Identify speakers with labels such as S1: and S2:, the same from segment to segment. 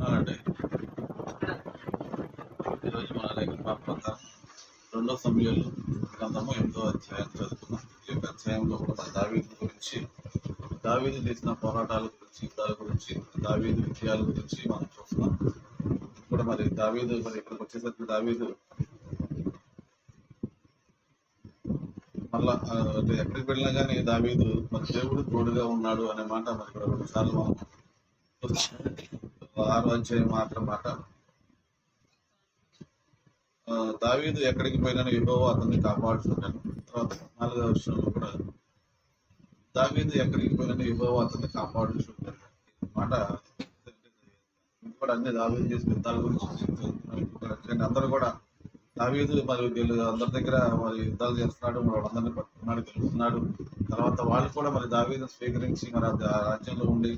S1: అవునండి. ఈరోజు మన లేఖన ప్రకారం 2 సమూయేలు గ్రంథము 8వ అధ్యాయం చదువుకున్నాం. ఈ యొక్క అధ్యాయంలో కూడా మన దావీదు గురించి, దావీదు చేసిన పోరాటాల గురించి, యుద్ధాల గురించి, దావీదు విజయాల గురించి మనం చూస్తున్నాం. కూడా మరి దావీదు ఇక్కడికి వచ్చేసరికి దావీదు మళ్ళా అంటే ఎక్కడికి వెళ్ళినా కానీ దావీదు మరి దేవుడు తోడుగా ఉన్నాడు అనే మాట మరి ఇక్కడ 2 సార్లు మనం 6వ అధ్యాయం మాత్రం మాట. దావీదు ఎక్కడికి పోయినా యెహోవా అతన్ని కాపాడుతున్నాను. తర్వాత 4వ వచనంలో కూడా దావీదు ఎక్కడికి పోయినా యెహోవా అతన్ని కాపాడుచున్నాడు మాట. ఇది కూడా అన్ని దావీదు చేసిన యుద్ధాల గురించి చదువుతున్నాం. అందరూ కూడా దావీదు మరి వీళ్ళు అందరి దగ్గర మరి యుద్ధాలు చేస్తున్నాడు, మరి వాళ్ళందరినీ పట్టుకున్నాడు, గెలుస్తున్నాడు. తర్వాత వాళ్ళు కూడా మరి దావీదును స్వీకరించి మరి ఆ రాజ్యంలో ఉండి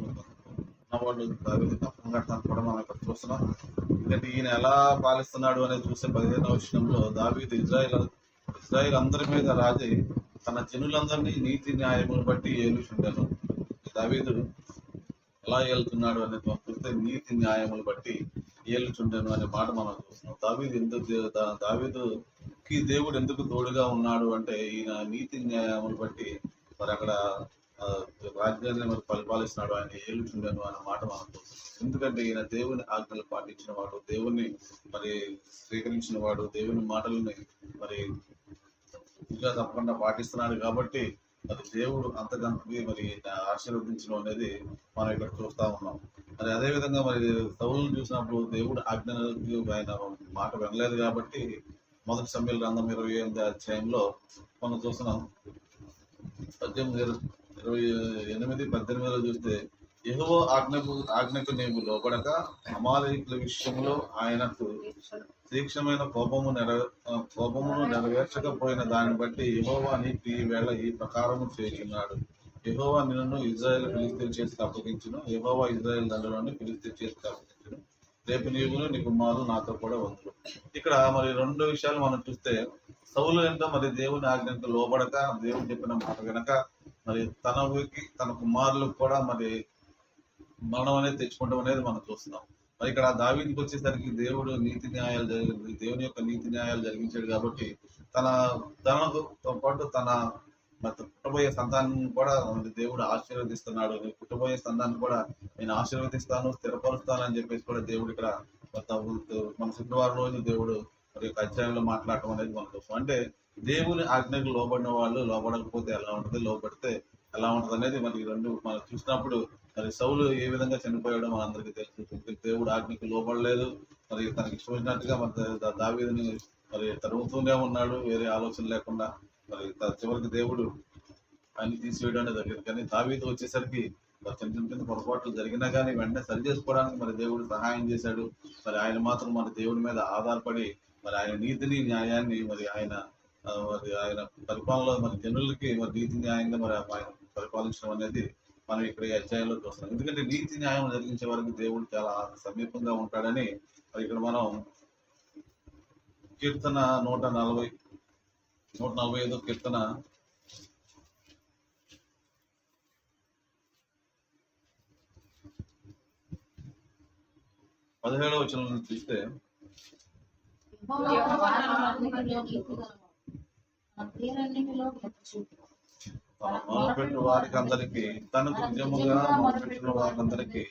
S1: ఉన్నవాళ్ళు దావీదు కప్పం కట్టడానికి కూడా మనం ఇక్కడ చూస్తున్నాం. ఎందుకంటే ఈయన ఎలా పాలిస్తున్నాడు అనేది చూస్తే 15వ వచనంలో దావీదు ఇజ్రాయిల్ అందరి మీద రాజై తన జనులందరినీ నీతి న్యాయమును బట్టి ఏలుచుండెను. దావీదు ఎలా ఏలుతున్నాడు అనేది మనం చూస్తే నీతి న్యాయములు బట్టి ఏలుచుండెను అనే మాట మనం చూస్తున్నాం. దావీదుకి దేవుడు ఎందుకు తోడుగా ఉన్నాడు అంటే ఈయన నీతి న్యాయములు బట్టి మరి అక్కడ రాజ్యాన్ని మరి పరిపాలిస్తున్నాడు, ఆయన ఏలుచుండెను అనే మాట మనం చూస్తున్నాం. ఎందుకంటే ఈయన దేవుని ఆజ్ఞలు పాటించిన వాడు, దేవుని మరి స్వీకరించిన వాడు, దేవుని మాటలని మరి ఇంకా తప్పకుండా పాటిస్తున్నాడు కాబట్టి మరి దేవుడు అంతకంతకి మరి ఆశీర్వదించడం అనేది మనం ఇక్కడ చూస్తా ఉన్నాం. మరి అదే విధంగా మరి సౌలును చూసినప్పుడు దేవుడు ఆజ్ఞలకు ఆయన మాట వినలేదు కాబట్టి 1 సమూయేలు గ్రంథం 28వ అధ్యాయంలో మనం చూస్తున్నాం. 28-18 చూస్తే యెహోవా ఆజ్ఞకు నీవు లోబడక అమాలేకుల విషయంలో ఆయనకు తీక్షణమైన కోపమును నెరవేర్చకపోయిన దాన్ని బట్టి యెహోవా నీకు ఈ వేళ ఈ ప్రకారము చేయుచున్నాడు. యెహోవా నిన్ను ఇజ్రాయేల్ ఫిలిష్తీయుల చేతికి అప్పగించును. యెహోవా ఇజ్రాయేల్ దండులను ఫిలిష్తీయుల చేతికి అప్పగించును. రేపు నీవును నీ కుమారులు నాతో కూడా వంతులు. ఇక్కడ మరి 2 విషయాలు మనం చూస్తే సౌలు ఏంటో మరి దేవుని ఆజ్ఞకు లోబడక, దేవుడు చెప్పిన మాట వినక మరి తన కుమారులకు కూడా మరి మరణం అనేది తెచ్చుకోవడం అనేది మనం చూస్తున్నాం. మరి ఇక్కడ దావీదుకి వచ్చేసరికి దేవుడు దేవుని యొక్క నీతి న్యాయాలు జరిగించాడు కాబట్టి తనతో పాటు తన పుట్టబోయే సంతానం కూడా దేవుడు ఆశీర్వదిస్తున్నాడు. పుట్టబోయే సంతానం కూడా నేను ఆశీర్వదిస్తాను, స్థిరపరుస్తాను అని చెప్పేసి కూడా దేవుడు ఇక్కడ మన శుక్రవారం రోజు దేవుడు మరి అధ్యాయంలో మాట్లాడటం అనేది మనం చూస్తాం. అంటే దేవుని ఆజ్ఞకు లోబడిన వాళ్ళు లోబడకపోతే ఎలా ఉంటుంది, లోబడితే ఎలా ఉంటుంది అనేది మరి 2 మనం చూసినప్పుడు మరి సౌలు ఏ విధంగా చనిపోయాడో మనందరికీ తెలుసు. దేవుడు ఆజ్ఞకు లోబడలేదు, మరి తనకి ఇష్టమైనట్టుగా మరి దావీదుని మరి తరుగుతూనే ఉన్నాడు, వేరే ఆలోచన లేకుండా. మరి చివరికి దేవుడు ఆయన తీసివేయడం జరిగింది. కానీ దావీదు వచ్చేసరికి చిన్న చిన్న పొరపాట్లు జరిగినా కానీ వెంటనే సరి చేసుకోవడానికి మరి దేవుడు సహాయం చేశాడు. మరి ఆయన మాత్రం మన దేవుడి మీద ఆధారపడి మరి ఆయన నీతిని న్యాయాన్ని మరి ఆయన పరిపాలనలో మరి జనులకి మరి నీతి న్యాయంగా మరి ఆయన పరిపాలించడం అనేది మనం ఇక్కడ ఈ అధ్యాయంలో చూస్తున్నాం. ఎందుకంటే నీతి న్యాయం జరిగించే వారికి దేవుడు చాలా సమీపంగా ఉంటాడని మరి ఇక్కడ మనం కీర్తన 145 కీర్తన 17వ వచనం చూస్తే మొదలుపెట్టు వారికి అందరికీ తనకు నిజముగా మొదలుపెట్టిన వారందరికీ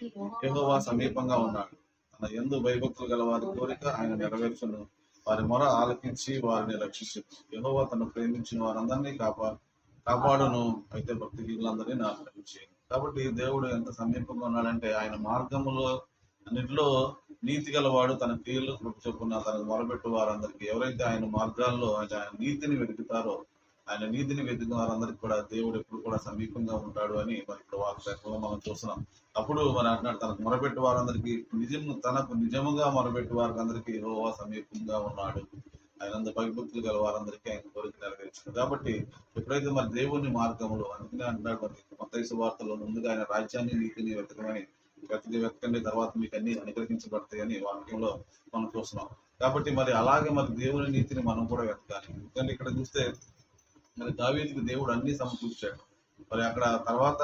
S1: యెహోవా సమీపంగా ఉన్నాడు. తన యందు భయభక్తులు గల వారి కోరిక ఆయన నెరవేర్చును. వారి మొర ఆలకించి వారిని రక్షించును. యెహోవా తను ప్రేమించిన వారందరినీ కాపాడును. అయితే భక్తిహీనులందరినీ నాశనం చేయను. కాబట్టి దేవుడు ఎంత సమీపంగా ఉన్నాడంటే ఆయన మార్గములో అన్నిటిలో నీతి గలవాడు. తన క్రియలు చొప్పున తనకు మొరబెట్టు వారందరికీ ఎవరైతే ఆయన మార్గాల్లో ఆయన నీతిని వెతుకుతారో, ఆయన నీతిని వెతికిన వారందరికీ కూడా దేవుడు ఎప్పుడు కూడా సమీపంగా ఉంటాడు అని మరి ఇప్పుడు వాక్యంలో మనం చూస్తున్నాం. అప్పుడు మరి అంటున్నాడు తనకు మొరబెట్టు వారందరికీ తనకు నిజముగా మొరబెట్టు వారందరికీ యెహోవా సమీపంగా ఉన్నాడు. ఆయన భయభక్తులు గల వారందరికీ ఆయన కోరిక నెరవేర్చాడు. కాబట్టి ఎప్పుడైతే మరి దేవుని మార్గంలో, అందుకనే అంటున్నాడు మరి మత్తయి సువార్తలో ముందుగా ఆయన రాజ్యాన్ని నీతిని వెతకమని, వెతకండి తర్వాత మీకు అన్ని అనుగ్రహించబడతాయి అని వాక్యంలో మనం చూస్తున్నాం. కాబట్టి మరి అలాగే మరి దేవుని నీతిని మనం కూడా వెతకాలి. ఎందుకంటే ఇక్కడ చూస్తే మరి దావీదుకి దేవుడు అన్ని సమకూర్చాడు. మరి అక్కడ తర్వాత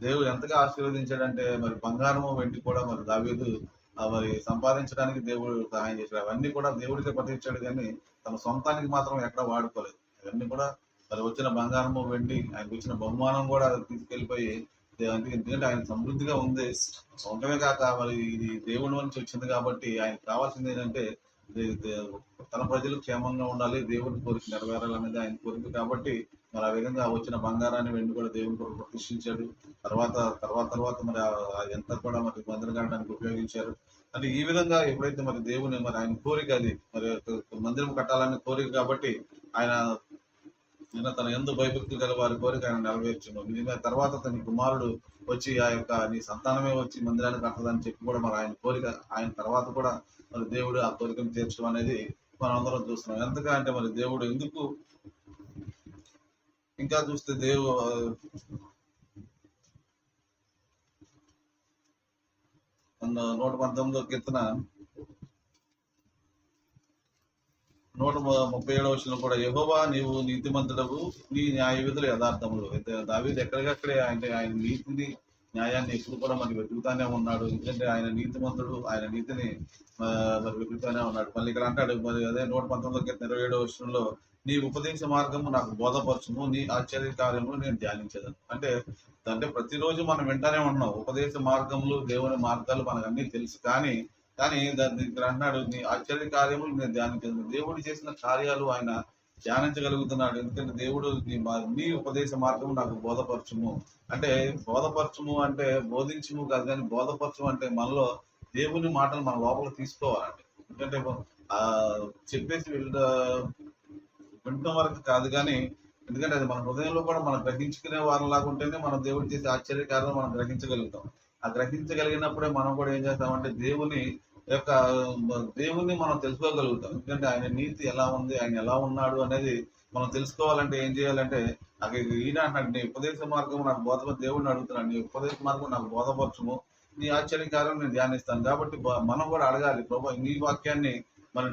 S1: దేవుడు ఎంతగా ఆశీర్వదించాడంటే మరి బంగారము వెండి కూడా మరి దావీదు మరి సంపాదించడానికి దేవుడు సహాయం చేశాడు. అవన్నీ కూడా దేవుడికే పట్టించాడు కానీ తన సొంతానికి మాత్రం ఎక్కడ వాడుకోలేదు. అవన్నీ కూడా మరి వచ్చిన బంగారము వెండి ఆయనకు వచ్చిన బహుమానం కూడా తీసుకెళ్లిపోయి ఎందుకంటే ఆయన సమృద్ధిగా ఉంది ఉండమే కాక మరి ఇది దేవుడి నుంచి వచ్చింది కాబట్టి ఆయనకు కావాల్సింది ఏంటంటే తన ప్రజలు క్షేమంగా ఉండాలి, దేవుడి కోరిక నెరవేరాలనేది ఆయన కోరిక కాబట్టి మరి ఆ విధంగా వచ్చిన బంగారాన్ని వెండి కూడా దేవుడి కొరకు ప్రతిష్ఠించాడు. తర్వాత తర్వాత తర్వాత మరి ఎంత కూడా మరి మందిరం కట్టడానికి ఉపయోగించారు. అంటే ఈ విధంగా ఎప్పుడైతే మరి దేవుని మరి ఆయన కోరిక అది మరి మందిరం కట్టాలనే కోరిక కాబట్టి ఆయన తన ఎందు భయభక్తులు గల వారి కోరిక ఆయన నెరవేర్చును. నిజంగా తర్వాత తన కుమారుడు వచ్చి ఆ యొక్క నీ సంతానమే వచ్చి మందిరాన్ని కట్టదని చెప్పి కూడా మరి ఆయన కోరిక ఆయన తర్వాత కూడా మరి దేవుడు ఆ కోరికను తీర్చడం అనేది మనం అందరం చూస్తున్నాం. ఎంతగా అంటే మరి దేవుడు ఎందుకు ఇంకా చూస్తే 119వ కీర్తన 137వ వచనం కూడా యెహోవా నీవు నీతిమంతుడవు, నీ న్యాయ విధులు యథార్థములు. అయితే దావీదు ఎక్కడికక్కడే ఆయన నీతిని న్యాయాన్ని ఎప్పుడు కూడా మనకి వెతుకుతానే ఉన్నాడు. ఎందుకంటే ఆయన నీతిమంతుడు, ఆయన నీతిని మరి వెతుకుతానే ఉన్నాడు. మళ్ళీ ఇక్కడ అంటాడు మరి అదే 119వ కీర్తన 27వ వచనంలో నీ ఉపదేశ మార్గము నాకు బోధపరచుము, నీ ఆశ్చర్య కార్యములు నేను ధ్యానించదను. అంటే ప్రతిరోజు మనం వింటానే ఉన్నాం ఉపదేశ మార్గములు, దేవుని మార్గాలు మనకు అన్ని తెలుసు. కానీ ఇక్కడ అన్నాడు నీ ఆశ్చర్య కార్యములు నేను ధ్యానించదను. దేవుడు చేసిన కార్యాలు ఆయన ధ్యానించగలుగుతున్నాడు. ఎందుకంటే దేవుడు నీ ఉపదేశ మార్గం నాకు బోధపరచుము అంటే బోధపరచుము అంటే బోధించుము కాదు, కానీ బోధపరచుము అంటే మనలో దేవుని మాటలు మన లోపల తీసుకోవాలండి. ఎందుకంటే చెప్పేసి వినటం వరకు కాదు, కానీ ఎందుకంటే అది మన హృదయంలో కూడా మనం గ్రహించుకునే వారిలాగా ఉంటేనే మనం దేవుడు చేసే ఆశ్చర్యకార్యం మనం గ్రహించగలుగుతాం. ఆ గ్రహించగలిగినప్పుడే మనం కూడా ఏం చేస్తామంటే దేవుణ్ణి మనం తెలుసుకోగలుగుతాం. ఎందుకంటే ఆయన నీతి ఎలా ఉంది, ఆయన ఎలా ఉన్నాడు అనేది మనం తెలుసుకోవాలంటే ఏం చేయాలంటే అక్కడ ఈయన అంటాడు నీ ఉపదేశ మార్గం నాకు దేవుడిని అడుగుతున్నాను, నీ ఉపదేశ మార్గం నాకు బోధపరచుము, నీ ఆశ్చర్యకార్యం నేను ధ్యానిస్తాను. కాబట్టి మనం కూడా అడగాలి ప్రభు నీ వాక్యాన్ని మరి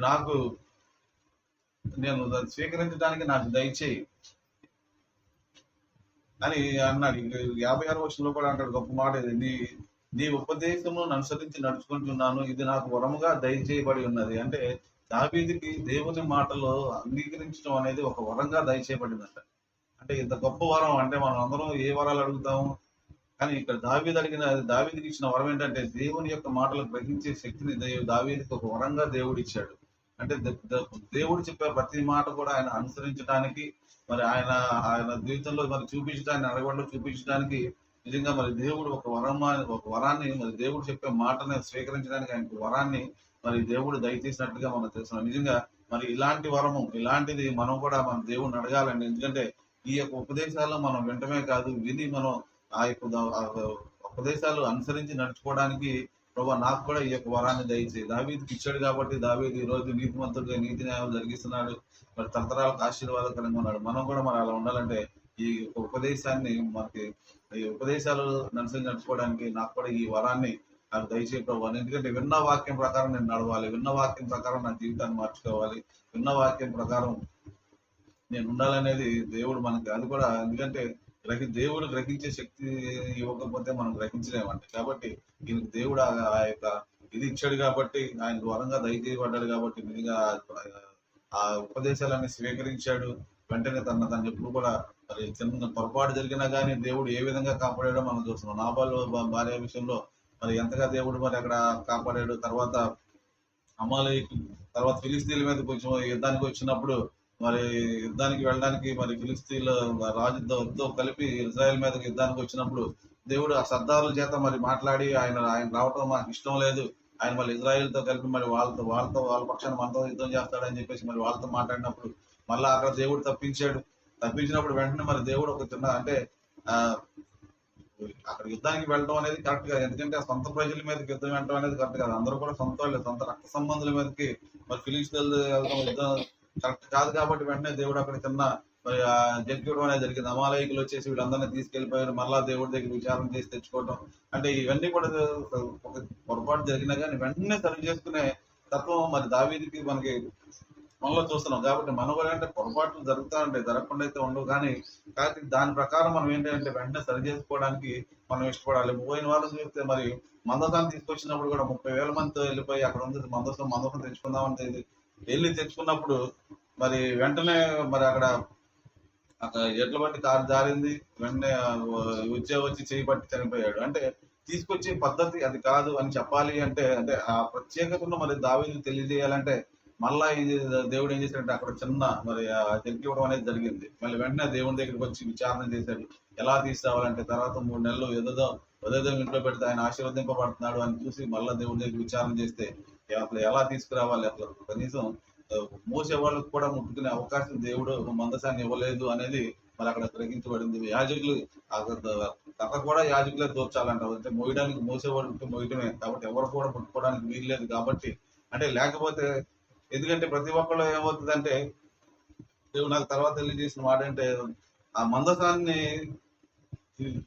S1: నేను స్వీకరించడానికి నాకు దయచేయి అని అన్నాడు. 56వ వచనంలో కూడా అంటాడు గొప్ప మాట, నీ ఉపదేశమును అనుసరించి నడుచుకుంటున్నాను, ఇది నాకు వరముగా దయచేయబడి ఉన్నది. అంటే దావీదుకి దేవుని మాటలో అంగీకరించడం అనేది ఒక వరంగా దయచేయబడిందంట. అంటే ఇంత గొప్ప వరం అంటే మనం అందరం ఏ వరాలు అడుగుతాము, కానీ ఇక్కడ దావీదుకి ఇచ్చిన వరం ఏంటంటే దేవుని యొక్క మాటలు గ్రహించే శక్తిని దావీదుకి ఒక వరంగా దేవుడు ఇచ్చాడు. అంటే దేవుడు చెప్పే ప్రతి మాట కూడా ఆయన అనుసరించడానికి మరి ఆయన జీవితంలో మరి చూపించడానికి అడగడంలో చూపించడానికి నిజంగా మరి దేవుడు ఒక వరాన్ని మరి దేవుడు చెప్పే మాటని స్వీకరించడానికి ఆయనకు వరాన్ని మరి దేవుడు దయచేసినట్టుగా మనం తెలుస్తున్నాం. నిజంగా మరి ఇలాంటి వరము ఇలాంటిది మనం కూడా మన దేవుడిని అడగాలండి. ఎందుకంటే ఈ యొక్క ఉపదేశాలను మనం వింటమే కాదు, విని మనం ఆ యొక్క ఉపదేశాలు అనుసరించి నడుచుకోవడానికి ప్రభా నాకు కూడా ఈ యొక్క వరాన్ని దయచేయి. దావీదుకి ఇచ్చాడు కాబట్టి దావీదు ఈ రోజు నీతిమంతుడిగా నీతి న్యాయాలు జరిగిస్తున్నాడు, మరి తరతరాలకు ఆశీర్వాదకరంగా ఉన్నాడు. మనం కూడా మరి అలా ఉండాలంటే ఈ ఉపదేశాన్ని ఈ ఉపదేశాలు అనుసరించి నడుచుకోవడానికి నాకు కూడా ఈ వరాన్ని నాకు దయచేయి ప్రభు. ఎందుకంటే విన్న వాక్యం ప్రకారం నేను నడవాలి, విన్న వాక్యం ప్రకారం నా జీవితాన్ని మార్చుకోవాలి, విన్న వాక్యం ప్రకారం నేను ఉండాలనేది దేవుడు మనకి అది కూడా ఎందుకంటే దేవుడు గ్రహించే శక్తి ఇవ్వకపోతే మనం గ్రహించలేమంటే. కాబట్టి ఈయనకు దేవుడు ఆ యొక్క ఇది ఇచ్చాడు కాబట్టి ఆయన ద్వారంగా దయచేయబడ్డాడు కాబట్టి నిజంగా ఆ ఉపదేశాలన్నీ స్వీకరించాడు. వెంటనే తను ఎప్పుడు కూడా మరి చిన్న పొరపాటు జరిగినా కానీ దేవుడు ఏ విధంగా కాపాడాడో మనం చూస్తున్నాం. నాబాలు భార్య విషయంలో మరి ఎంతగా దేవుడు మరి అక్కడ కాపాడాడు. తర్వాత అమాలేకు తర్వాత ఫిలిస్తీన్ల మీద కొంచెం యుద్ధానికి వచ్చినప్పుడు మరి యుద్ధానికి వెళ్ళడానికి మరి ఫిలిస్తీన్ల రాజుతో కలిపి ఇజ్రాయెల్ మీద యుద్ధానికి వచ్చినప్పుడు దేవుడు ఆ సర్దారుల చేత మరి మాట్లాడి ఆయన రావటం మాకు ఇష్టం లేదు, ఆయన మళ్ళీ ఇజ్రాయెల్తో కలిపి మరి వాళ్ళ పక్షాన్ని మనతో యుద్ధం చేస్తాడని చెప్పేసి మరి వాళ్ళతో మాట్లాడినప్పుడు మళ్ళీ అక్కడ దేవుడు తప్పించినప్పుడు వెంటనే మరి దేవుడు ఒక చిన్న అంటే అక్కడ యుద్ధానికి వెళ్ళడం అనేది కరెక్ట్ కాదు. ఎందుకంటే సొంత ప్రజల మీదకి యుద్ధం వెళ్ళడం అనేది కరెక్ట్ కాదు. అందరూ కూడా సొంత రక్త సంబంధుల మీదకి మరి ఫిలిస్తీన్లు యుద్ధం కరెక్ట్ కాదు. కాబట్టి వెంటనే దేవుడు అక్కడ చిన్న మరి జడ్జివ్వడం అనేది జరిగింది. అమాలయకులు వచ్చేసి వీళ్ళందరినీ తీసుకెళ్లిపోయారు, మళ్ళా దేవుడి దగ్గర విచారణ చేసి తెచ్చుకోవడం. అంటే ఇవన్నీ కూడా ఒక పొరపాటు జరిగినా కానీ వెంటనే సరి చేసుకునే తత్వం మరి దావీదుకి మనకి మనలో చూస్తున్నాం. కాబట్టి మనం కూడా అంటే పొరపాట్లు జరుగుతా ఉంటాయి, జరగకుండా అయితే ఉండవు. కానీ దాని ప్రకారం మనం ఏంటంటే వెంటనే సరి చేసుకోవడానికి మనం ఇష్టపడాలి. పోయిన వారం చూస్తే మరి మందసాన్ని తీసుకొచ్చినప్పుడు కూడా 30,000 మందితో వెళ్ళిపోయి అక్కడ ఉంది మందసం తెచ్చుకుందామని వెళ్ళి తెచ్చుకున్నప్పుడు మరి వెంటనే మరి అక్కడ ఎడ్ల బండి కారు జారింది. వెంటనే వచ్చి చేయి పట్టి చనిపోయాడు. అంటే తీసుకొచ్చే పద్ధతి అది కాదు అని చెప్పాలి అంటే అంటే ఆ ప్రత్యేకతను మరి దావీదుకు తెలియజేయాలంటే మళ్ళా దేవుడు ఏం చేశాడంటే అక్కడ చిన్న మరి తెలియవడం అనేది జరిగింది. మళ్ళీ వెంటనే దేవుని దగ్గరికి వచ్చి విచారణ చేశాడు. ఎలా తీసుకురావాలంటే తర్వాత 3 నెలలు ఏదేదో ఇంట్లో పెడితే ఆయన ఆశీర్వదింపబడుతున్నాడు అని చూసి మళ్ళా దేవుని దగ్గర విచారణ చేస్తే అసలు ఎలా తీసుకురావాలి, అసలు కనీసం మోసే వాళ్ళకు కూడా ముట్టుకునే అవకాశం దేవుడు మందసాన్ని ఇవ్వలేదు అనేది మరి అక్కడ గ్రహించబడింది. యాజకులు కథ కూడా యాజకులే దోర్చాలంట. అంటే మోయడానికి మోసేవాడు ఉంటే మోయటమే, కాబట్టి ఎవరు కూడా ముట్టుకోవడానికి వీల్లేదు. కాబట్టి అంటే లేకపోతే ఎందుకంటే ప్రతి ఒక్కళ్ళు ఏమవుతుందంటే దేవుడు నాకు తర్వాత తెలియజేసిన మాట అంటే ఆ మందసాన్ని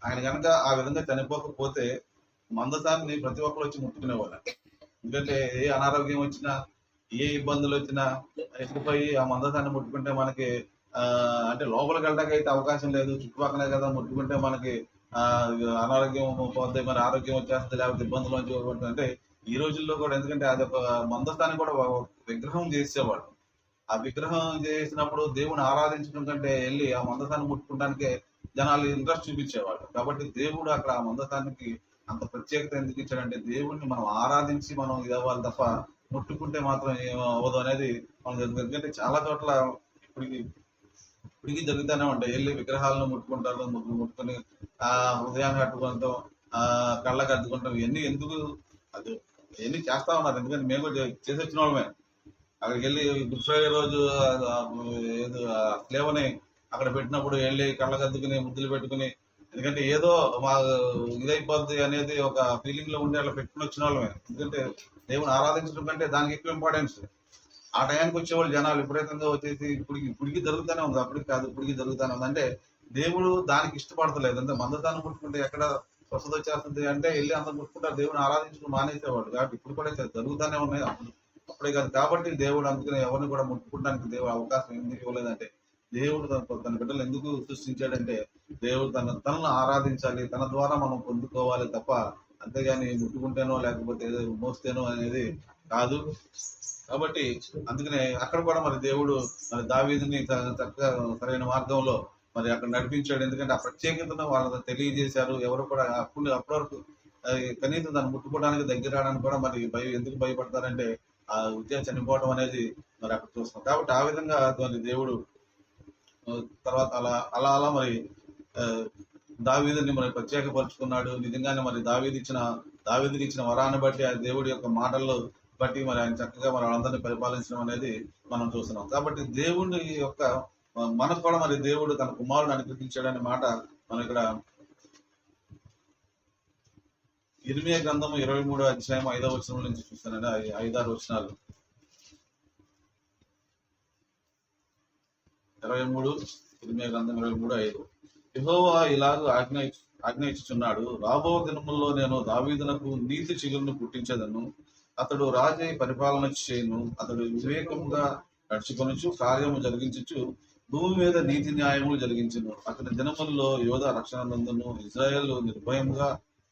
S1: ఆయన కనుక ఆ విధంగా చనిపోకపోతే మందసాన్ని ప్రతి ఒక్కరు వచ్చి ముట్టుకునేవాళ్ళు. ఎందుకంటే ఏ అనారోగ్యం వచ్చినా ఏ ఇబ్బందులు వచ్చినా ఎత్తుకుపోయి ఆ మందసాన్ని ముట్టుకుంటే మనకి అంటే లోపలికి వెళ్ళడానికి అయితే అవకాశం లేదు. చుట్టుపక్కలే కదా ముట్టుకుంటే మనకి అనారోగ్యం పోతే మరి ఆరోగ్యం వచ్చేస్తుంది, లేకపోతే ఇబ్బందులు వచ్చి అంటే ఈ రోజుల్లో కూడా ఎందుకంటే అది ఒక మందస్థాన్ని కూడా విగ్రహం చేసేవాడు. ఆ విగ్రహం చేసినప్పుడు దేవుని ఆరాధించడం కంటే వెళ్ళి ఆ మందస్థాన్ని ముట్టుకోవడానికే జనాలు ఇంట్రెస్ట్ చూపించేవాడు. కాబట్టి దేవుడు అక్కడ ఆ మందస్థానికి అంత ప్రత్యేకత ఎందుకు ఇచ్చాడంటే దేవుడిని మనం ఆరాధించి మనం ఇది అవ్వాలి తప్ప ముట్టుకుంటే మాత్రం ఏం అవ్వదు అనేది మనం ఎందుకంటే చాలా చోట్ల ఇప్పటికీ జరుగుతూనే ఉంటాయి. వెళ్ళి విగ్రహాలను ముట్టుకుంటారు, ముట్టుకుని ఆ హృదయాన్ని కట్టుకుంటాం, కళ్ళకి అద్దుకుంటాం. ఇవన్నీ ఎందుకు అది ఇవన్నీ చేస్తా ఉన్నారు. ఎందుకంటే మేము కూడా చేసి వచ్చిన వాళ్ళమే. అక్కడికి వెళ్ళి గుడ్ ఫ్రైడే రోజు ఏదో స్లేవని అక్కడ పెట్టినప్పుడు వెళ్ళి కళ్ళకద్దుకుని ముద్దులు పెట్టుకుని, ఎందుకంటే ఏదో మా ఇదైపోద్ది అనేది ఒక ఫీలింగ్ లో ఉండి అలా పెట్టుకుని వచ్చిన వాళ్ళమే. ఎందుకంటే దేవుని ఆరాధించడం కంటే దానికి ఎక్కువ ఇంపార్టెన్స్. ఆ టయానికి వచ్చేవాళ్ళు జనాలు విపరీతంగా వచ్చేసి ఇప్పటికి జరుగుతూనే ఉంది. అప్పటికి కాదు, ఇప్పటికి జరుగుతూనే ఉంది. అంటే దేవుడు దానికి ఇష్టపడతలేదు. అంటే మందసాన్ని ముట్టుకుంటే ఎక్కడ స్వస్థత వచ్చేస్తుంది అంటే వెళ్ళి అందరూ ముట్టుకుంటారు, దేవుని ఆరాధించడం మానేసేవాడు. కాబట్టి ఇప్పుడు కూడా జరుగుతూనే ఉన్నాయి. అప్పుడే కాదు. కాబట్టి దేవుడు అందుకని ఎవరిని కూడా ముట్టుకోవడానికి దేవుడు అవకాశం ఎందుకు ఇవ్వలేదంటే దేవుడు తన బిడ్డలు ఎందుకు సృష్టించాడంటే దేవుడు తనను ఆరాధించాలి, తన ద్వారా మనం పొందుకోవాలి తప్ప అంతేగాని ముట్టుకుంటేనో లేకపోతే మోస్తేనో అనేది కాదు. కాబట్టి అందుకనే అక్కడ కూడా మరి దేవుడు మరి దావీదుని చక్కగా సరైన మార్గంలో మరి అక్కడ నడిపించాడు. ఎందుకంటే ఆ ప్రత్యేకతను వాళ్ళకి తెలియజేశారు. ఎవరు కూడా అప్పటి వరకు కనీసం దాన్ని ముట్టుకోవడానికి దగ్గర రావడానికి కూడా మరి ఎందుకు భయపడతారంటే ఆ ఉద్యోగం చనిపోవడం అనేది మరి అక్కడ చూస్తాం. కాబట్టి ఆ విధంగా మరి దేవుడు తర్వాత అలా అలా మరి దావీదుని మరి ప్రత్యేకపరుచుకున్నాడు. నిజంగానే మరి దావీదుకి ఇచ్చిన వరాన్ని బట్టి ఆ దేవుడి యొక్క మాటల్లో బట్టి మరి ఆయన చక్కగా మరి వాళ్ళందరినీ పరిపాలించడం అనేది మనం చూస్తున్నాం. కాబట్టి దేవుడి యొక్క మనకు కూడా మరి దేవుడు తన కుమారుడు అనుగ్రహించాడనే మాట మనం ఇక్కడ ఇర్మియా గ్రంథము 23వ అధ్యాయం 5వ వచనం నుంచి చూస్తానండి. 5-6 వచనాలు. 23 ఇర్మియా గ్రంథం 23:5. యెహోవా ఇలాగ ఆజ్ఞ ఇచ్చుచున్నాడు, రాబో దినముల్లో నేను దావీదునకు నీతి చిగురును పుట్టించదను, అతడు రాజై పరిపాలన చేయను, అతడు వివేకముగా నడుచుకొనుచు కార్యము జరిగించుచు భూమి మీద నీతి న్యాయములు జరిగించును, అతని దినముల్లో యోధా రక్షణ నందును, ఇజ్రాయేల్ నిర్భయముగా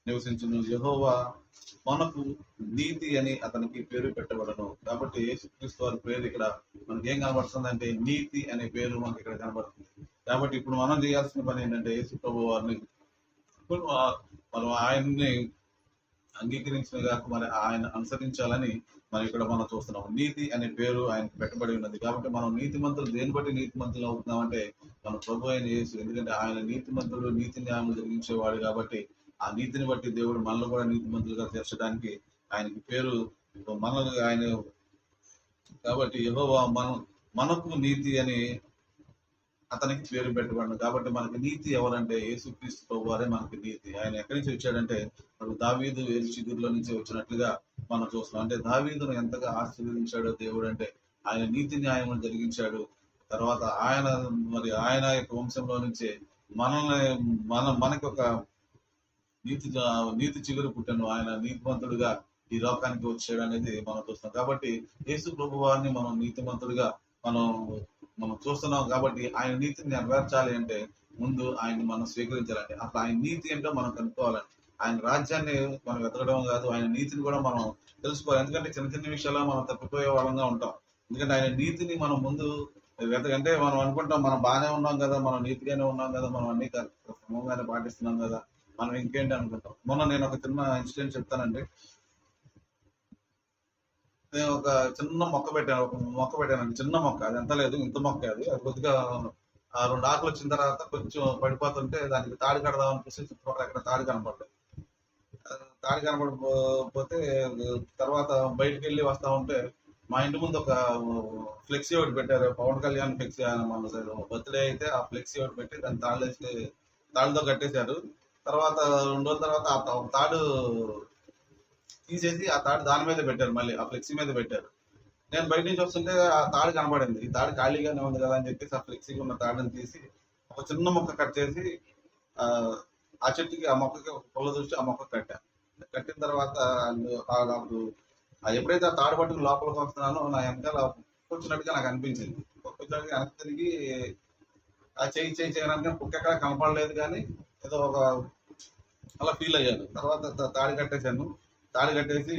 S1: నివసించును, యెహోవా మనకు నీతి అని అతనికి పేరు పెట్టబడను. కాబట్టి యేసుక్రీస్తు వారి పేరు ఇక్కడ మనకి ఏం కనబడుతుంది అంటే నీతి అనే పేరు మనకి ఇక్కడ కనబడుతుంది. కాబట్టి ఇప్పుడు మనం చేయాల్సిన పని ఏంటంటే యేసు ప్రభు వారిని మనం ఆయన్ని అంగీకరించిన గాక మరి ఆయన అనుసరించాలని మనం ఇక్కడ మనం చూస్తున్నాం. నీతి అనే పేరు ఆయనకు పెట్టబడి ఉన్నది. కాబట్టి మనం నీతిమంతులు దేని బట్టి నీతిమంతులు అవుతున్నామంటే మన ప్రభు అయిన యేసు. ఎందుకంటే ఆయన నీతిమంతుడు, నీతి న్యాయములు జరిగించేవాడు. కాబట్టి ఆ నీతిని బట్టి దేవుడు మనల్ని కూడా నీతిమంతులుగా తీర్చడానికి ఆయనకి పేరు మనల్ని ఆయన. కాబట్టి యెహోవా మనకు నీతి అని అతనికి పేరు పెట్టబడిన. కాబట్టి మనకి నీతి ఎవరంటే యేసుక్రీస్తు ప్రభు వారే మనకి నీతి. ఆయన ఎక్కడి నుంచి వచ్చాడంటే మనకు దావీదు చిగురులో నుంచి వచ్చినట్లుగా మనం చూస్తున్నాం. అంటే దావీదును ఎంతగా ఆశీర్వదించాడో దేవుడు అంటే ఆయన నీతి న్యాయములు జరిగించాడు. తర్వాత ఆయన యొక్క వంశంలో నుంచే మనకి ఒక నీతి చిగురు పుట్టను. ఆయన నీతిమంతుడుగా ఈ లోకానికి వచ్చాడు అనేది మనం చూస్తాం. కాబట్టి యేసు ప్రభు వారిని మనం నీతిమంతుడుగా మనం మనం చూస్తున్నాం. కాబట్టి ఆయన నీతిని నెరవేర్చాలి అంటే ముందు ఆయన్ని మనం స్వీకరించాలండి. అసలు ఆయన నీతి ఏంటో మనం కనుక్కోవాలండి. ఆయన రాజ్యాన్ని మనం వెతకడం కాదు, ఆయన నీతిని కూడా మనం తెలుసుకోవాలి. ఎందుకంటే చిన్న చిన్న విషయాల్లో మనం తప్పిపోయే వాళ్ళంగా ఉంటాం. ఎందుకంటే ఆయన నీతిని మనం ముందు వెతకంటే మనం అనుకుంటాం మనం బాగానే ఉన్నాం కదా, మనం నీతిగానే ఉన్నాం కదా, మనం అన్ని క్రమంగానే పాటిస్తున్నాం కదా, మనం ఇంకేంటి అనుకుంటాం. మొన్న నేను ఒక చిన్న ఇన్సిడెంట్ చెప్తానండి. నేను ఒక చిన్న మొక్క పెట్టానండి. చిన్న మొక్క, అది ఎంత లేదు, ఇంత మొక్క. అది అది కొద్దిగా రెండు ఆకులు వచ్చిన తర్వాత కొంచెం పడిపోతుంటే దానికి తాడు కడదామని చూసి చుట్టుపక్కల ఎక్కడ తాడు కనపడలేదు. తాడు కనపడకపోతే తర్వాత బయటికి వెళ్ళి వస్తా ఉంటే మా ఇంటి ముందు ఒక ఫ్లెక్సీ ఒకటి పెట్టారు. పవన్ కళ్యాణ్ ఫ్లెక్సీ, ఆయన మన సైడ్ బర్త్డే అయితే ఆ ఫ్లెక్సీ ఒకటి పెట్టి దాన్ని తాడుతో కట్టేశారు. తర్వాత 2 రోజుల తర్వాత ఆ తాడు తీసేసి ఆ తాడు దాని మీద పెట్టారు, మళ్ళీ ఆ ఫ్లెక్సీ మీద పెట్టారు. నేను బయట నుంచి వస్తుంటే ఆ తాడు కనపడింది. ఈ తాడు ఖాళీగానే ఉంది కదా అని చెప్పేసి ఆ ఫ్లెక్సీకి ఉన్న తాడుని తీసి ఒక చిన్న మొక్క కట్ చేసి ఆ ఆ చెట్టుకి, ఆ మొక్కకి ఒక పుల్ల చూసి ఆ మొక్క కట్టాను. కట్టిన తర్వాత నాకు ఎప్పుడైతే ఆ తాడు పట్టుకుని లోపలికి వస్తున్నానో నా వెనకాల కూర్చున్నట్టుగా నాకు అనిపించింది. కూర్చున్నట్టుగా వెనక్కి తిరిగి ఆ చేయడానికి కుక్క ఎక్కడ కనపడలేదు, కానీ ఏదో ఒక అలా ఫీల్ అయ్యాను. తర్వాత తాడి కట్టేశాను. తాడి కట్టేసి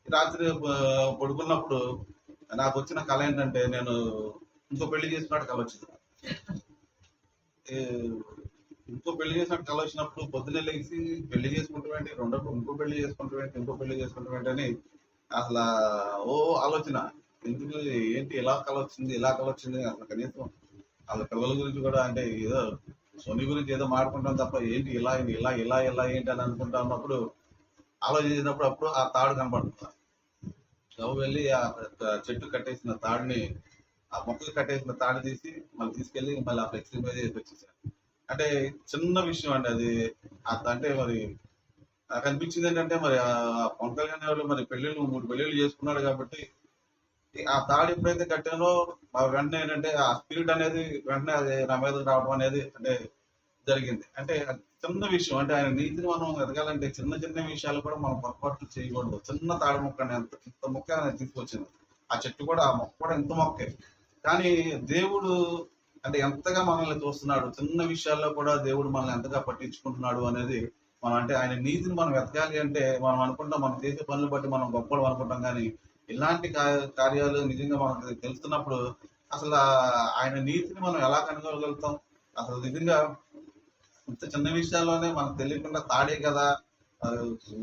S1: రాత్రి పడుకున్నప్పుడు నాకు వచ్చిన కళ ఏంటంటే నేను ఇంకో పెళ్లి చేసుకున్నట్టు కళ వచ్చింది. ఇంకో పెళ్లి చేసినట్టు కళ వచ్చినప్పుడు పొద్దున్నే లేచి పెళ్లి చేసుకుంటామేంటి, ఇంకో పెళ్లి చేసుకుంటామేంటి అని అసలు ఓ ఆలోచన. ఎందుకు ఏంటి ఇలా కళ వచ్చింది అసలు కనీసం వాళ్ళ పిల్లల గురించి కూడా, అంటే ఏదో సోని గురించి ఏదో మాట్లాడుకుంటాం తప్ప ఏంటి ఇలా ఇలా ఇలా ఇలా ఏంటి అని అనుకుంటా ఉన్నప్పుడు, ఆలోచించినప్పుడు అప్పుడు ఆ తాడు కనపడుతుంది. వెళ్ళి ఆ చెట్టు కట్టేసిన తాడుని, ఆ మొక్కలు కట్టేసిన తాడు తీసి మళ్ళీ తీసుకెళ్ళి మళ్ళీ ఆ ఫ్లెక్సీ మీద వేసి వచ్చేసాను. అంటే చిన్న విషయం అండి అది. అంటే మరి నాకు అనిపించింది ఏంటంటే మరి ఆ పవన్ కళ్యాణ్ వాళ్ళు మరి 3 పెళ్ళిళ్ళు చేసుకున్నాడు కాబట్టి ఆ తాడు ఎప్పుడైతే కట్టానో వెంటనే ఏంటంటే ఆ స్పిరిట్ అనేది వెంటనే అది నా మీద రావడం అనేది అంటే జరిగింది. అంటే చిన్న విషయం, అంటే ఆయన నీతిని మనం ఎదగాలంటే చిన్న చిన్న విషయాలు కూడా మనం పొరపాట్లు చేయకూడదు. చిన్న తాడు మొక్క ఇంత మొక్క ఆయన తీసుకొచ్చింది. ఆ చెట్టు కూడా, ఆ మొక్క కూడా ఇంత మొక్కే. కానీ దేవుడు అంటే ఎంతగా మనల్ని చూస్తున్నాడు, చిన్న విషయాల్లో కూడా దేవుడు మనల్ని ఎంతగా పట్టించుకుంటున్నాడు అనేది మనం, అంటే ఆయన నీతిని మనం వెతకాలి అంటే మనం అనుకుంటాం మనం చేసే పనులు బట్టి మనం గొప్పలు అనుకుంటాం, కానీ ఇలాంటి కార్యాలు నిజంగా మనకు తెలుస్తున్నప్పుడు అసలు ఆయన నీతిని మనం ఎలా కనుగొనగలుగుతాం? అసలు నిజంగా ఇంత చిన్న విషయాల్లోనే మనకు తెలియకుండా తాడే కదా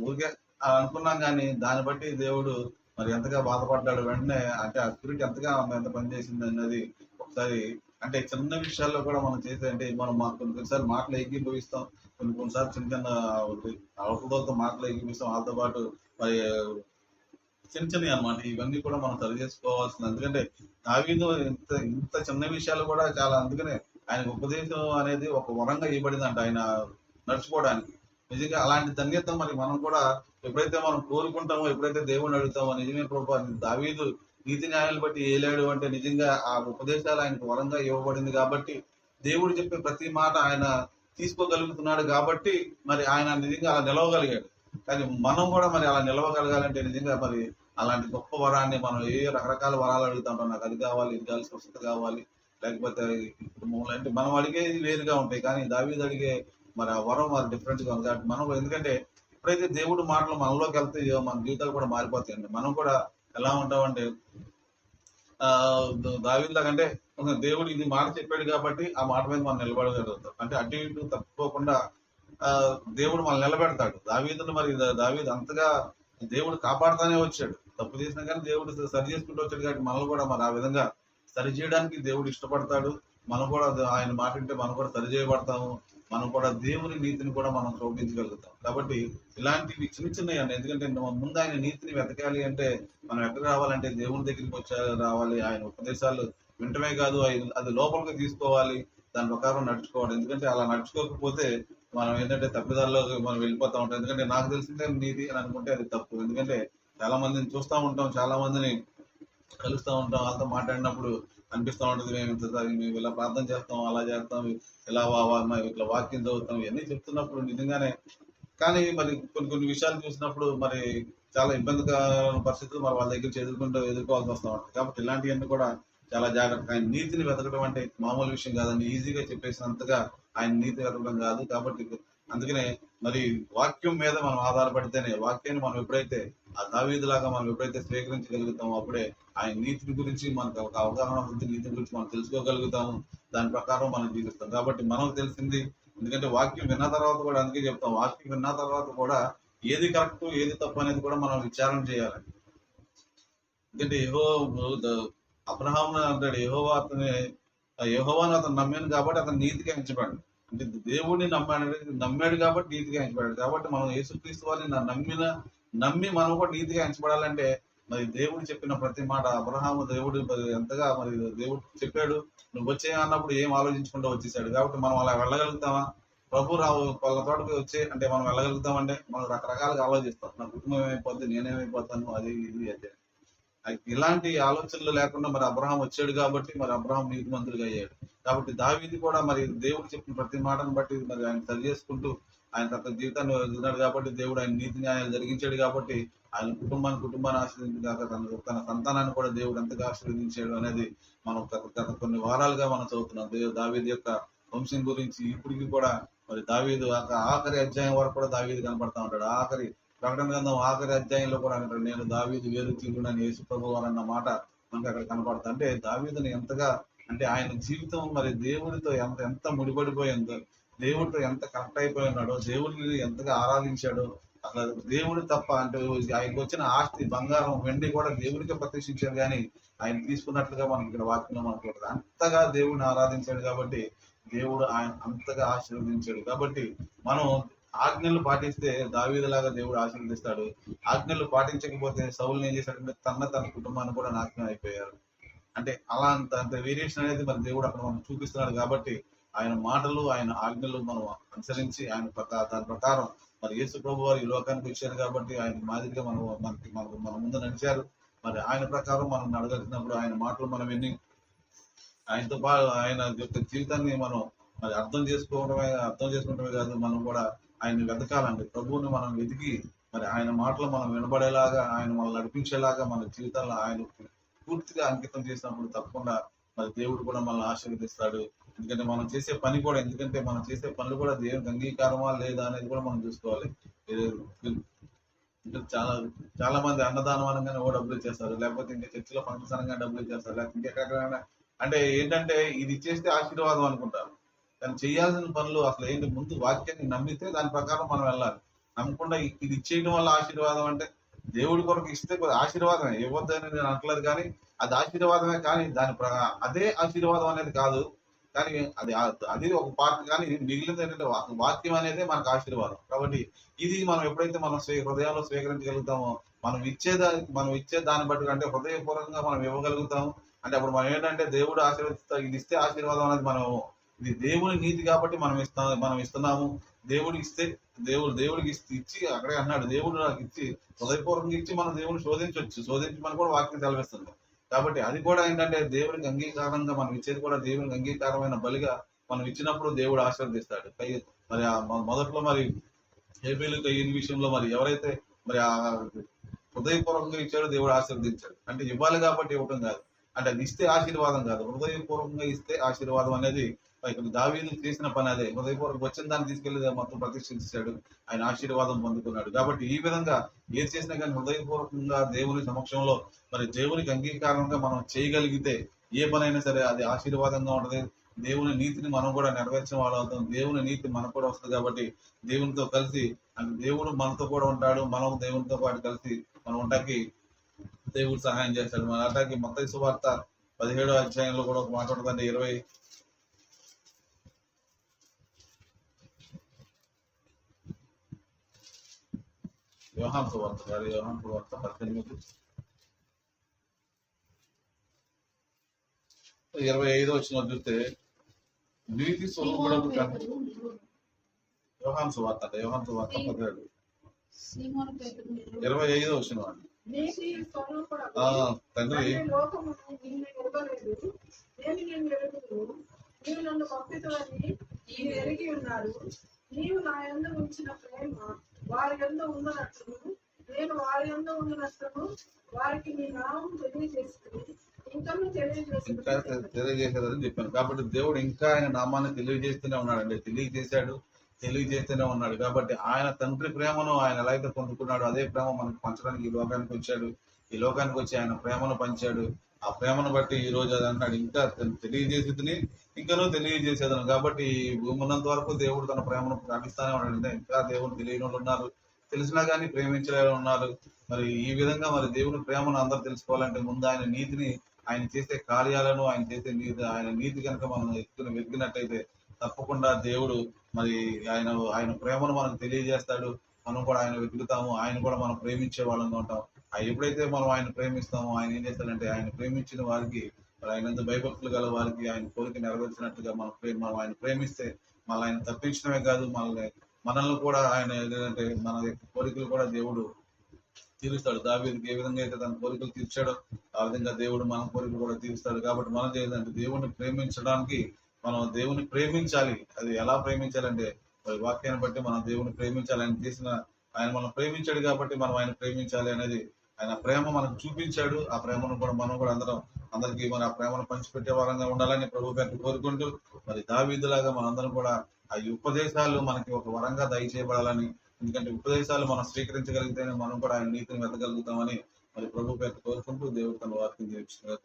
S1: ఊరికే అనుకున్నాం, కానీ దాన్ని బట్టి దేవుడు మరి ఎంతగా బాధపడ్డాడు వెంటనే, అంటే ఆ స్పిరిట్ ఎంతగా ఎంత పనిచేసింది అన్నది ఒకసారి, అంటే చిన్న విషయాల్లో కూడా మనం చేసే, అంటే మనం కొన్నిసార్లు మాటలు ఏకీభవిస్తాం, కొన్నిసార్లు చిన్న చిన్న అవసరాలతో మాటలు ఏకీపిస్తాం, వాళ్ళతో పాటు మరి చిన్న చిన్నవి అనమాట. ఇవన్నీ కూడా మనం సరి చేసుకోవాల్సింది. ఎందుకంటే దావీదు ఇంత చిన్న విషయాలు కూడా చాలా, అందుకనే ఆయన ఉపదేశం అనేది ఒక వరంగా ఇవ్వబడిందంట ఆయన నడుచుకోవడానికి. నిజంగా అలాంటి ధన్యత మరి మనం కూడా ఎప్పుడైతే మనం కోరుకుంటామో, ఎప్పుడైతే దేవుడిని అడుగుతామో, నిజమే ప్రభువా దావీదు నీతి న్యాయాలు బట్టి ఏలాడు అంటే నిజంగా ఆ ఉపదేశాలు ఆయనకు వరంగా ఇవ్వబడింది కాబట్టి దేవుడు చెప్పే ప్రతి మాట ఆయన తీసుకోగలుగుతున్నాడు కాబట్టి మరి ఆయన నిజంగా అలా నిలవగలిగాడు. కానీ మనం కూడా మరి అలా నిలవగలగాలంటే నిజంగా మరి అలాంటి గొప్ప వరాన్ని మనం రకరకాల వరాలు అడుగుతుంటాం. నాకు అది కావాలి, ఇది కావాలి, స్వస్థత కావాలి, లేకపోతే కుటుంబంలో, అంటే మనం అడిగేది వేరుగా ఉంటాయి, కానీ దావీదు అడిగే మరి ఆ వరం మరి డిఫరెంట్ గా ఉంది. కాబట్టి మనం ఎందుకంటే ఎప్పుడైతే దేవుడు మాటలు మనలోకి వెళ్తే మన జీవితాలు కూడా మారిపోతాయండి. మనం కూడా ఎలా ఉంటామంటే దావీదులాగా, అంటే దేవుడు ఇది మాట చెప్పాడు కాబట్టి ఆ మాట మీద మనం నిలబడగలుగుతాం. అంటే అటు ఇటు తప్పుకోకుండా దేవుడు మనల్ని నిలబెడతాడు. దావీదును మరి దావీదు అంతగా దేవుడు కాపాడుతానే వచ్చాడు. తప్పు చేసినా కానీ దేవుడు సరి చేసుకుంటూ వచ్చాడు. కాబట్టి మనల్ని కూడా మరి ఆ విధంగా సరి చేయడానికి దేవుడు ఇష్టపడతాడు. మనం కూడా ఆయన మాట వింటే మనం కూడా సరి చేయబడతాము. మనం కూడా దేవుని నీతిని కూడా మనం శోభించగలుగుతాం. కాబట్టి ఇలాంటివి చిన్న చిన్నవి అండి. ఎందుకంటే ముందు ఆయన నీతిని వెతకాలి అంటే మనం ఎక్కడ రావాలంటే దేవుని దగ్గరికి రావాలి. ఆయన ఉపదేశాలు వింటమే కాదు, అది లోపలికి తీసుకోవాలి, దాని ప్రకారం నడుచుకోవాలి. ఎందుకంటే అలా నడుచుకోకపోతే మనం ఏంటంటే తప్పిదాల్లో మనం వెళ్ళిపోతా ఉంటాం. ఎందుకంటే నాకు తెలిసిందే నీతి అని అనుకుంటే అది తప్పు. ఎందుకంటే చాలా మందిని చూస్తూ ఉంటాం, చాలా మందిని కలుస్తూ ఉంటాం, వాళ్ళతో మాట్లాడినప్పుడు అనిపిస్తూ ఉంటుంది మేము ఇలా ప్రార్థన చేస్తాం, అలా చేస్తాం, ఇలా ఇట్లా వాక్యం చదువుతాం, ఇవన్నీ చెప్తున్నప్పుడు నిజంగానే, కానీ మరి కొన్ని విషయాలు చూసినప్పుడు మరి చాలా ఇబ్బందికర పరిస్థితులు మరి వాళ్ళ దగ్గర ఎదుర్కోవాల్సి వస్తూ ఉంటుంది. కాబట్టి ఇలాంటివన్నీ కూడా చాలా జాగ్రత్తగా ఆయన నీతిని వెతకడం అంటే మామూలు విషయం కాదండి. ఈజీగా చెప్పేసినంతగా ఆయన నీతి వెతకడం కాదు. కాబట్టి అందుకనే మరి వాక్యం మీద మనం ఆధారపడితేనే, వాక్యాన్ని మనం ఎప్పుడైతే ఆ దావీదులాగా మనం ఎప్పుడైతే స్వీకరించగలుగుతామో అప్పుడే ఆయన నీతిని గురించి మనకు ఒక అవగాహన ఉంది. నీతి గురించి మనం తెలుసుకోగలుగుతాము. దాని ప్రకారం మనం జీవిస్తాం. కాబట్టి మనకు తెలిసింది, ఎందుకంటే వాక్యం విన్న తర్వాత కూడా, అందుకే చెప్తాం, వాక్యం విన్న తర్వాత కూడా ఏది కరెక్ట్ ఏది తప్పు అనేది కూడా మనం విచారణ చేయాలి. ఎందుకంటే అబ్రహాం అంటాడు, యెహోవాను అతను నమ్మాను కాబట్టి అతను నీతిగా ఎంచబడ్డాడు. అంటే దేవుడిని నమ్మాడు కాబట్టి నీతిగా ఎంచబడ్డాడు. కాబట్టి మనం యేసుక్రీస్తు వారిని నమ్మి మనం కూడా నీతిగా ఎంచబడాలంటే మరి దేవుడు చెప్పిన ప్రతి మాట, అబ్రహాము దేవుడు మరి ఎంతగా మరి దేవుడు చెప్పాడు, నువ్వు వచ్చే అన్నప్పుడు ఏం ఆలోచించకుండా వచ్చేసాడు. కాబట్టి మనం అలా వెళ్ళగలుగుతామా? ప్రభు రావు వాళ్ళ తోటకి వచ్చే అంటే మనం వెళ్ళగలుగుతామంటే మనం రకరకాలుగా ఆలోచిస్తాం. నా కుటుంబం ఏమైపోద్ది, నేనేమైపోతాను, అది ఇది అయితే. ఇలాంటి ఆలోచనలు లేకుండా మరి అబ్రహాం వచ్చాడు కాబట్టి మరి అబ్రహాం నీతిమంతుడిగా అయ్యాడు. కాబట్టి దావీదు కూడా మరి దేవుడు చెప్పిన ప్రతి మాటను బట్టి మరి ఆయన సరి చేసుకుంటూ ఆయన తన జీవితాన్ని వదిలినాడు కాబట్టి దేవుడు ఆయన నీతి న్యాయాలు జరిగించాడు కాబట్టి ఆయన కుటుంబాన్ని ఆశీర్వదించాక తన సంతానాన్ని కూడా దేవుడు ఎంతగా ఆశీర్వదించాడు అనేది మనం గత కొన్ని వారాలుగా మనం చదువుతున్నాం. దావీదు యొక్క వంశం గురించి ఇప్పటికి కూడా మరి దావీదు ఆఖరి అధ్యాయం వరకు కూడా దావీదు కనపడతా ఉంటాడు. ఆఖరి ప్రకటన గ్రంథం ఆఖరి అధ్యాయంలో కూడా అంటాడు, నేను దావీదు వేరు తీరుడని యేసు ప్రభు వారు అన్న మాట మనకు అక్కడ కనపడతా. అంటే దావీదుని ఎంతగా, అంటే ఆయన జీవితం మరి దేవుడితో ఎంత ముడిపడిపోయిందో, దేవుడితో ఎంత కనెక్ట్ అయిపోయి ఉన్నాడో, దేవుడిని ఎంతగా ఆరాధించాడో. అసలు దేవుడు తప్ప అంటే ఆయనకు వచ్చిన ఆస్తి బంగారం వెండి కూడా దేవుడికే ప్రతిష్ఠించాడు, కానీ ఆయన తీసుకున్నట్లుగా మనకి ఇక్కడ వాక్యంలో మనకు అంతగా దేవుడిని ఆరాధించాడు కాబట్టి దేవుడు ఆయన అంతగా ఆశీర్వదించాడు. కాబట్టి మనం ఆజ్ఞలు పాటిస్తే దావీదులాగా దేవుడు ఆశీర్వదిస్తాడు. ఆజ్ఞలు పాటించకపోతే సౌలుని ఏం చేశాడంటే తన కుటుంబాన్ని కూడా నాశనం అయిపోయారు. అంటే అలా అంత వేరియేషన్ అనేది మరి దేవుడు అక్కడ మనం చూపిస్తున్నాడు. కాబట్టి ఆయన మాటలు ఆయన ఆజ్ఞలు మనం అనుసరించి దాని ప్రకారం మరి యేసు ప్రభు వారు ఈ లోకానికి వచ్చారు కాబట్టి ఆయన మాదిరిగా మన ముందు నడిచారు. మరి ఆయన ప్రకారం మనం నడగలిగినప్పుడు ఆయన మాటలు మనం విని ఆయనతో పాటు ఆయన యొక్క జీవితాన్ని మనం మరి అర్థం చేసుకుంటమే కాదు, మనం కూడా ఆయన వెతకాలండి. ప్రభువుని మనం వెతికి మరి ఆయన మాటలు మనం వినబడేలాగా, ఆయన మనం నడిపించేలాగా మన జీవితాల్లో ఆయన పూర్తిగా అంకితం చేసినప్పుడు తప్పకుండా మరి దేవుడు కూడా మనల్ని ఆశీర్వదిస్తాడు. ఎందుకంటే మనం చేసే పనులు కూడా దేవునికి అంగీకారమా లేదా అనేది కూడా మనం చూసుకోవాలి. చాలా మంది అన్నదానం అనగానే డబ్బులు ఇచ్చేస్తారు, లేకపోతే ఇంకా చర్చిలో ఫంక్షన్స్ అనగానే డబ్బులు ఇచ్చేస్తారు, లేకపోతే ఇంకెక్కడైనా అంటే ఏంటంటే ఇది ఇచ్చేస్తే ఆశీర్వాదం అనుకుంటారు. కానీ చేయాల్సిన పనులు అసలు ఏంటి, ముందు వాక్యాన్ని నమ్మితే దాని ప్రకారం మనం వెళ్ళాలి. నమ్మకుండా ఇది ఇచ్చేయడం వల్ల ఆశీర్వాదం అంటే దేవుడి కొరకు ఇస్తే ఆశీర్వాదమే, ఇవ్వద్దని నేను అంటలేదు, కానీ అది ఆశీర్వాదమే. కానీ అదే ఆశీర్వాదం అనేది కాదు, కానీ అది ఒక పార్ట్. కానీ మిగిలింది ఏంటంటే వాక్యం అనేది మనకు ఆశీర్వాదం. కాబట్టి ఇది మనం ఎప్పుడైతే మనం హృదయాల్లో స్వీకరించగలుగుతామో, మనం ఇచ్చే దాన్ని బట్టి అంటే హృదయపూర్వకంగా మనం ఇవ్వగలుగుతాము. అంటే అప్పుడు మనం ఏంటంటే దేవుడు ఆశీర్వదిస్తా, ఇది ఇస్తే ఆశీర్వాదం అనేది మనం, ఇది దేవుని నీతి కాబట్టి మనం ఇస్తున్నాము. దేవుడికి ఇచ్చి అక్కడే అన్నాడు, దేవుడు నాకు ఇచ్చి హృదయపూర్వకంగా ఇచ్చి మనం దేవుని శోధించమని కూడా వాక్యం సెలవిస్తుంది. కాబట్టి అది కూడా ఏంటంటే దేవునికి అంగీకారంగా మనం ఇచ్చేది కూడా దేవునికి అంగీకారమైన బలిగా మనం ఇచ్చినప్పుడు దేవుడు ఆశీర్వదిస్తాడు. మరి మొదట్లో మరి హేబేలు కయ్యని విషయంలో మరి ఎవరైతే మరి ఆ హృదయపూర్వకంగా ఇచ్చాడో దేవుడు ఆశీర్వదించాడు. అంటే ఇవ్వాలి కాబట్టి ఇవ్వటం కాదు, అంటే అది ఇస్తే ఆశీర్వాదం కాదు, హృదయపూర్వకంగా ఇస్తే ఆశీర్వాదం అనేది ఇక్కడ దావీదు చేసిన పని అదే. హృదయపూర్వక వచ్చిన దాన్ని తీసుకెళ్లి మొత్తం ప్రతిష్ఠించాడు, ఆయన ఆశీర్వాదం పొందుకున్నాడు. కాబట్టి ఈ విధంగా ఏది చేసినా కానీ హృదయపూర్వకంగా దేవుని సమక్షంలో మరి దేవునికి అంగీకారంగా మనం చేయగలిగితే ఏ పనైనా సరే అది ఆశీర్వాదంగా ఉంటది. దేవుని నీతిని మనం కూడా నెరవేర్చిన వాళ్ళు అవుతాం. దేవుని నీతి మనకు కూడా వస్తుంది. కాబట్టి దేవునితో కలిసి అంటే దేవుడు మనతో కూడా ఉంటాడు, మనం దేవునితో పాటు కలిసి మనం ఉండటానికి దేవుడు సహాయం చేస్తాడు. మన అటాకి మత్తయి సువార్త 17వ అధ్యాయంలో కూడా ఒక మాట ఉంటుందండి. యోహాను సువార్త 18:25 వచ్చిన చూస్తే నీతి స్వరూపుడకు యోహాను సువార్త 17 25 వచ్చిన వాడిని తండ్రి
S2: నీవు నా యందు ఉంచిన ప్రేమ వారి యందు ఉన్నట్లు నేను వారి యందు ఉన్నట్లు వారికి నీ నామం తెలియజేస్తుంది. ఇంకనూ
S1: ఇంకా తెలియజేసేదని చెప్పాను. కాబట్టి దేవుడు ఇంకా ఆయన నామాన్ని తెలియజేస్తూనే ఉన్నాడండి. తెలియజేస్తూనే ఉన్నాడు. కాబట్టి ఆయన తండ్రి ప్రేమను ఆయన ఎలా అయితే పొందుకున్నాడో అదే ప్రేమ మనకు పంచడానికి ఈ లోకానికి వచ్చాడు. ఈ లోకానికి వచ్చి ఆయన ప్రేమను పంచాడు. ఆ ప్రేమను బట్టి ఈ రోజు అది అంటాడు, ఇంకా తెలియజేసేదని ఇంకనూ తెలియజేసేదను. కాబట్టి ఈ భూమి ఉన్నంత వరకు దేవుడు తన ప్రేమను ప్రకటిస్తానే ఉన్నాడు. ఇంకా దేవుడు తెలియని వాళ్ళు ఉన్నారు, తెలిసినా కానీ ప్రేమించలేని ఉన్నారు. మరి ఈ విధంగా మరి దేవుని ప్రేమను అందరూ తెలుసుకోవాలంటే ముందు ఆయన నీతిని, ఆయన చేసే కార్యాలను, ఆయన నీతి కనుక మనం వెతికినట్టయితే తప్పకుండా దేవుడు మరి ఆయన ప్రేమను మనకు తెలియజేస్తాడు. మనం కూడా ఆయన వెతుకుతాము, ఆయన కూడా మనం ప్రేమించే వాళ్ళంగా ఉంటాం. ఎప్పుడైతే మనం ఆయన ప్రేమిస్తామో ఆయన ఏం చేస్తాడంటే ఆయన ప్రేమించిన వారికి, మరి ఆయన భయభక్తులు గల వారికి ఆయన కోరిక నెరవేర్చినట్టుగా మనం ఆయన ప్రేమిస్తే మళ్ళీ ఆయన తప్పించడమే కాదు, మనల్ని కూడా ఆయన ఏంటంటే మన యొక్క కోరికలు కూడా దేవుడు తీరుస్తాడు. దావీదుకి ఏ విధంగా అయితే తన కోరికలు తీర్చాడో ఆ విధంగా దేవుడు మన కోరికలు కూడా తీరుస్తాడు. కాబట్టి మనం ఏంటంటే దేవుణ్ణి ప్రేమించడానికి మనం దేవుని ప్రేమించాలి. అది ఎలా ప్రేమించాలంటే మరి వాక్యాన్ని బట్టి మనం దేవుని ప్రేమించాలి. ఆయన మనం ప్రేమించాడు కాబట్టి మనం ఆయన ప్రేమించాలి అనేది, ఆయన ప్రేమ మనకు చూపించాడు. ఆ ప్రేమను కూడా మనం కూడా అందరికీ మన ఆ ప్రేమను పంచిపెట్టే వారంగా ఉండాలని ప్రభు గారిని కోరుకుంటూ, మరి దావీదులాగా మనందరం కూడా ఆ ఉపదేశాలు మనకి ఒక వరంగా దయచేయబడాలని, ఎందుకంటే ఉపదేశాలు మనం స్వీకరించగలిగితేనే మనం కూడా ఆయన నీతిని వెతగలుగుతామని మరి ప్రభు పేరు కోరుకుంటూ దేవుడు తన వాక్యం దీవించుగాక.